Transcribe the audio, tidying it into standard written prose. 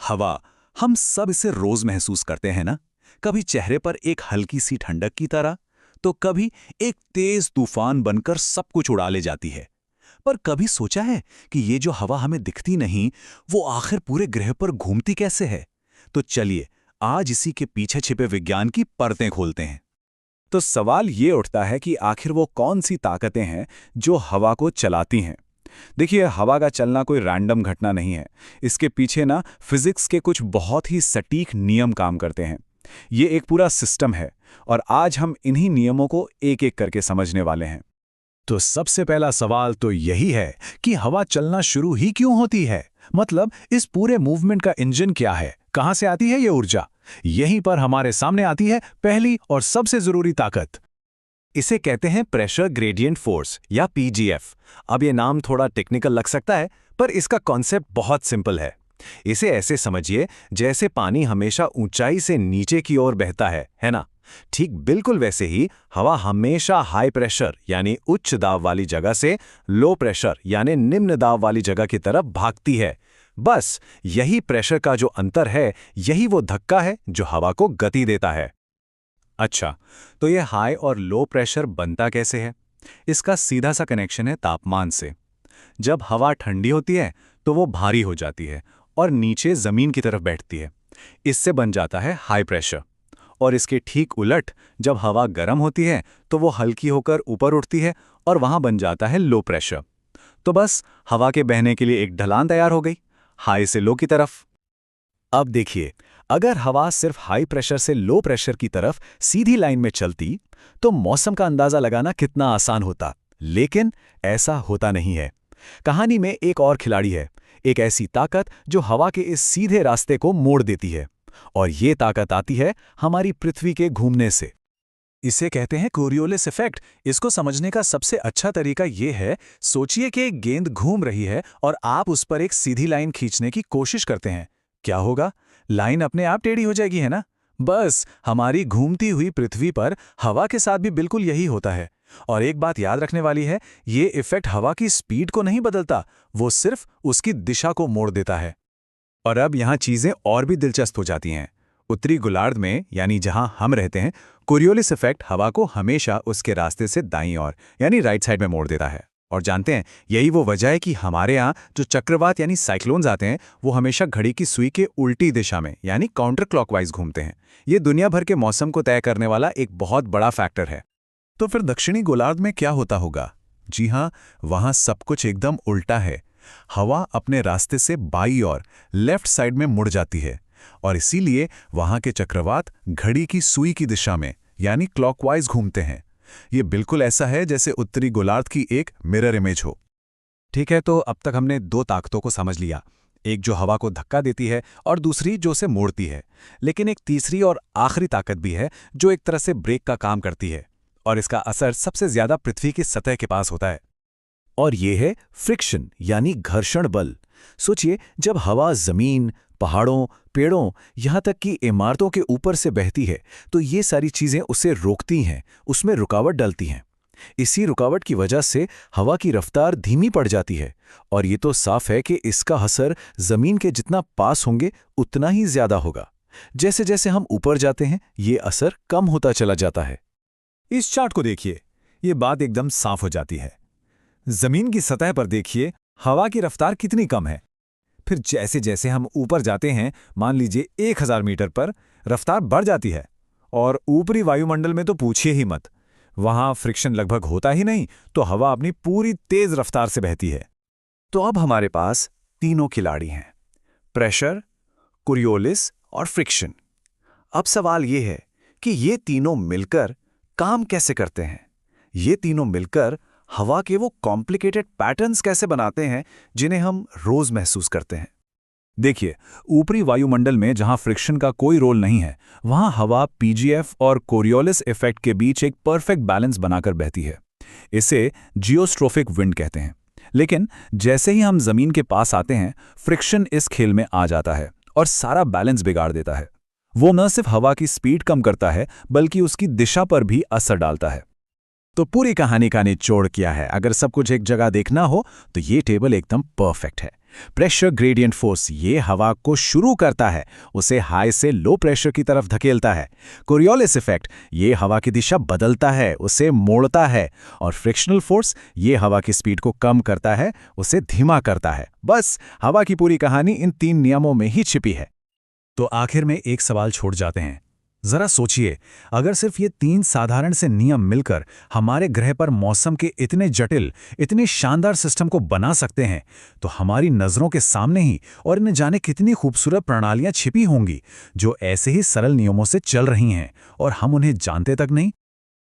हवा, हम सब इसे रोज महसूस करते हैं ना। कभी चेहरे पर एक हल्की सी ठंडक की तरह, तो कभी एक तेज तूफान बनकर सब कुछ उड़ा ले जाती है। पर कभी सोचा है कि ये जो हवा हमें दिखती नहीं, वो आखिर पूरे ग्रह पर घूमती कैसे है? तो चलिए आज इसी के पीछे छिपे विज्ञान की परतें खोलते हैं। तो सवाल ये उठता है कि आखिर वो कौन सी ताकतें हैं जो हवा को चलाती हैं। देखिए, हवा का चलना कोई रैंडम घटना नहीं है। इसके पीछे ना फिजिक्स के कुछ बहुत ही सटीक नियम काम करते हैं। ये एक पूरा सिस्टम है और आज हम इन्हीं नियमों को एक एक करके समझने वाले हैं। तो सबसे पहला सवाल तो यही है कि हवा चलना शुरू ही क्यों होती है? मतलब इस पूरे मूवमेंट का इंजन क्या है? कहां से आती है ये ऊर्जा? यहीं पर हमारे सामने आती है पहली और सबसे जरूरी ताकत। इसे कहते हैं प्रेशर ग्रेडियंट फोर्स या पीजीएफ। अब ये नाम थोड़ा टेक्निकल लग सकता है, पर इसका कॉन्सेप्ट बहुत सिंपल है। इसे ऐसे समझिए जैसे पानी हमेशा ऊंचाई से नीचे की ओर बहता है ना? ठीक बिल्कुल वैसे ही हवा हमेशा हाई प्रेशर यानी उच्च दाब वाली जगह से लो प्रेशर यानी निम्न दाब वाली जगह की तरफ भागती है। बस यही प्रेशर का जो अंतर है, यही वो धक्का है जो हवा को गति देता है। अच्छा, तो ये हाई और लो प्रेशर बनता कैसे है? इसका सीधा सा कनेक्शन है तापमान से। जब हवा ठंडी होती है तो वो भारी हो जाती है और नीचे जमीन की तरफ बैठती है। इससे बन जाता है हाई प्रेशर। और इसके ठीक उलट, जब हवा गर्म होती है तो वो हल्की होकर ऊपर उठती है और वहां बन जाता है लो प्रेशर। तो बस हवा के बहने के लिए एक ढलान तैयार हो गई, हाई से लो की तरफ। अब देखिए, अगर हवा सिर्फ हाई प्रेशर से लो प्रेशर की तरफ सीधी लाइन में चलती तो मौसम का अंदाजा लगाना कितना आसान होता। लेकिन ऐसा होता नहीं है। कहानी में एक और खिलाड़ी है, एक ऐसी ताकत जो हवा के इस सीधे रास्ते को मोड़ देती है। और ये ताकत आती है हमारी पृथ्वी के घूमने से। इसे कहते हैं कोरियोलिस इफेक्ट। इसको समझने का सबसे अच्छा तरीका ये है, सोचिए कि एक गेंद घूम रही है और आप उस पर एक सीधी लाइन खींचने की कोशिश करते हैं। क्या होगा? लाइन अपने आप टेढ़ी हो जाएगी, है ना? बस हमारी घूमती हुई पृथ्वी पर हवा के साथ भी बिल्कुल यही होता है। और एक बात याद रखने वाली है, ये इफेक्ट हवा की स्पीड को नहीं बदलता, वो सिर्फ उसकी दिशा को मोड़ देता है। और अब यहाँ चीजें और भी दिलचस्प हो जाती हैं। उत्तरी गोलार्ध में, यानी जहां हम रहते हैं, कोरियोलिस इफेक्ट हवा को हमेशा उसके रास्ते से दाईं ओर यानी राइट साइड में मोड़ देता है। और जानते हैं, यही वो वजह है कि हमारे यहाँ जो चक्रवात यानी साइक्लोन्स आते हैं, वो हमेशा घड़ी की सुई के उल्टी दिशा में यानी काउंटर क्लॉकवाइज घूमते हैं। ये दुनिया भर के मौसम को तय करने वाला एक बहुत बड़ा फैक्टर है। तो फिर दक्षिणी गोलार्ध में क्या होता होगा? जी हाँ, वहां सब कुछ एकदम उल्टा है। हवा अपने रास्ते से बाईं ओर लेफ्ट साइड में मुड़ जाती है और इसीलिए वहां के चक्रवात घड़ी की सुई की दिशा में यानी क्लॉकवाइज घूमते हैं। ये बिल्कुल ऐसा है जैसे उत्तरी गोलार्ध की एक मिरर इमेज हो। ठीक है, तो अब तक हमने दो ताकतों को समझ लिया, एक जो हवा को धक्का देती है और दूसरी जो उसे मोड़ती है। लेकिन एक तीसरी और आखिरी ताकत भी है जो एक तरह से ब्रेक का काम करती है, और इसका असर सबसे ज्यादा पृथ्वी की सतह के पास होता है। और ये है फ्रिक्शन यानी घर्षण बल। सोचिए, जब हवा जमीन, पहाड़ों, पेड़ों, यहां तक कि इमारतों के ऊपर से बहती है तो ये सारी चीजें उसे रोकती हैं, उसमें रुकावट डालती हैं। इसी रुकावट की वजह से हवा की रफ्तार धीमी पड़ जाती है। और ये तो साफ है कि इसका असर जमीन के जितना पास होंगे उतना ही ज्यादा होगा। जैसे जैसे हम ऊपर जाते हैं ये असर कम होता चला जाता है। इस चार्ट को देखिए, ये बात एकदम साफ हो जाती है। जमीन की सतह पर देखिए हवा की रफ्तार कितनी कम है। फिर जैसे जैसे हम ऊपर जाते हैं, मान लीजिए 1000 मीटर पर, रफ्तार बढ़ जाती है। और ऊपरी वायुमंडल में तो पूछिए ही मत, वहां फ्रिक्शन लगभग होता ही नहीं, तो हवा अपनी पूरी तेज रफ्तार से बहती है। तो अब हमारे पास तीनों खिलाड़ी हैं, प्रेशर, कोरियोलिस और फ्रिक्शन। अब सवाल यह है कि ये तीनों मिलकर काम कैसे करते हैं? ये तीनों मिलकर हवा के वो कॉम्प्लिकेटेड पैटर्न्स कैसे बनाते हैं जिन्हें हम रोज महसूस करते हैं? देखिए, ऊपरी वायुमंडल में जहां फ्रिक्शन का कोई रोल नहीं है, वहां हवा पीजीएफ और कोरियोलिस इफेक्ट के बीच एक परफेक्ट बैलेंस बनाकर बहती है। इसे जियोस्ट्रोफिक विंड कहते हैं। लेकिन जैसे ही हम जमीन के पास आते हैं, फ्रिक्शन इस खेल में आ जाता है और सारा बैलेंस बिगाड़ देता है। वो न सिर्फ हवा की स्पीड कम करता है, बल्कि उसकी दिशा पर भी असर डालता है। तो पूरी कहानी का निचोड़ क्या है? अगर सब कुछ एक जगह देखना हो तो ये टेबल एकदम परफेक्ट है। प्रेशर ग्रेडियंट फोर्स ये हवा को शुरू करता है, उसे हाई से लो प्रेशर की तरफ धकेलता है। कोरियोलिस इफेक्ट ये हवा की दिशा बदलता है, उसे मोड़ता है। और फ्रिक्शनल फोर्स ये हवा की स्पीड को कम करता है, उसे धीमा करता है। बस हवा की पूरी कहानी इन 3 नियमों में ही छिपी है। तो आखिर में एक सवाल छोड़ जाते हैं। जरा सोचिए, अगर सिर्फ ये 3 साधारण से नियम मिलकर हमारे ग्रह पर मौसम के इतने जटिल, इतने शानदार सिस्टम को बना सकते हैं, तो हमारी नज़रों के सामने ही और न जाने कितनी खूबसूरत प्रणालियां छिपी होंगी जो ऐसे ही सरल नियमों से चल रही हैं और हम उन्हें जानते तक नहीं।